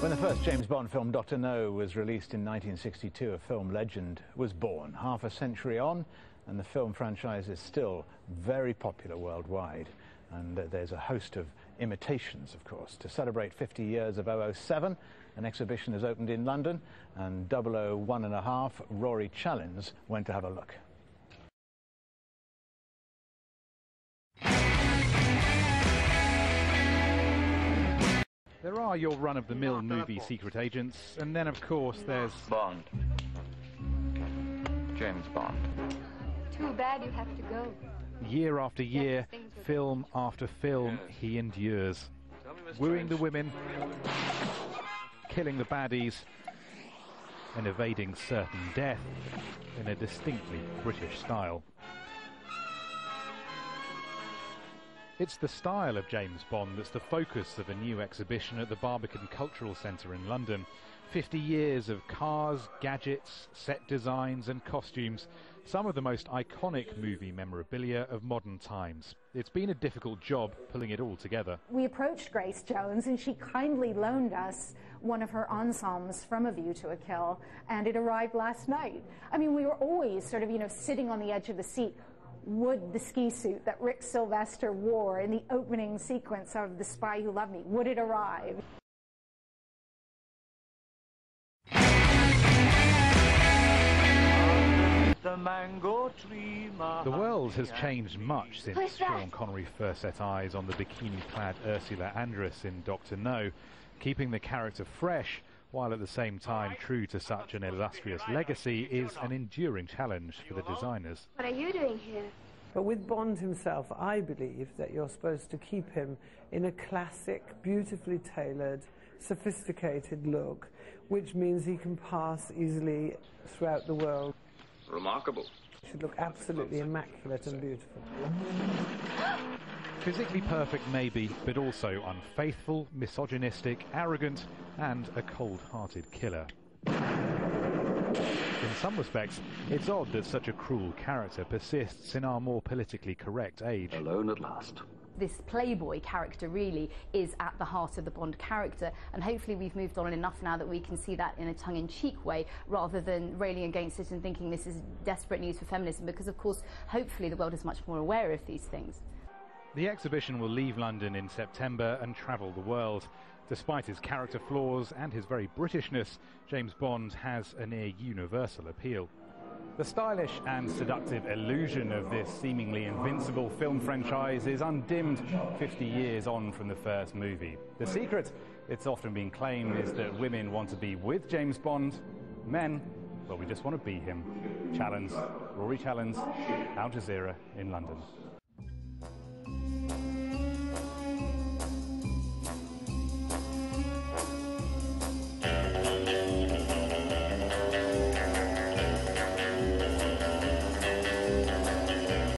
When the first James Bond film, Dr. No, was released in 1962, a film legend was born. Half a century on, and the film franchise is still very popular worldwide. And there's a host of imitations, of course. To celebrate 50 years of 007, an exhibition has opened in London, and 001.5, Rory Challens, went to have a look. There are your run-of-the-mill movie secret agents, and then of course there's Bond. James Bond. Too bad you have to go. Year after year, film after film, he endures. Wooing the women, killing the baddies, and evading certain death in a distinctly British style. It's the style of James Bond that's the focus of a new exhibition at the Barbican Cultural Centre in London. 50 years of cars, gadgets, set designs and costumes, some of the most iconic movie memorabilia of modern times. It's been a difficult job pulling it all together. We approached Grace Jones and she kindly loaned us one of her ensembles from A View to a Kill, and it arrived last night. I mean, we were always sort of, sitting on the edge of the seat. Would the ski suit that Rick Sylvester wore in the opening sequence of The Spy Who Loved Me, would it arrive? The world has changed much since Sean Connery first set eyes on the bikini-clad Ursula Andress in Dr. No, keeping the character fresh while at the same time true to such an illustrious legacy is an enduring challenge for the designers. What are you doing here? But with Bond himself, I believe that you're supposed to keep him in a classic, beautifully tailored, sophisticated look, which means he can pass easily throughout the world. Remarkable. He should look absolutely immaculate and beautiful. Physically perfect maybe, but also unfaithful, misogynistic, arrogant, and a cold-hearted killer. In some respects, it's odd that such a cruel character persists in our more politically correct age. Alone at last. This playboy character really is at the heart of the Bond character, and hopefully we've moved on enough now that we can see that in a tongue-in-cheek way rather than railing against it and thinking this is desperate news for feminism, because of course hopefully the world is much more aware of these things. The exhibition will leave London in September and travel the world. Despite his character flaws and his very Britishness, James Bond has a near universal appeal. The stylish and seductive illusion of this seemingly invincible film franchise is undimmed 50 years on from the first movie. The secret, it's often been claimed, is that women want to be with James Bond. Men, well, we just want to be him. Challens, Rory Challens, Al Jazeera in London.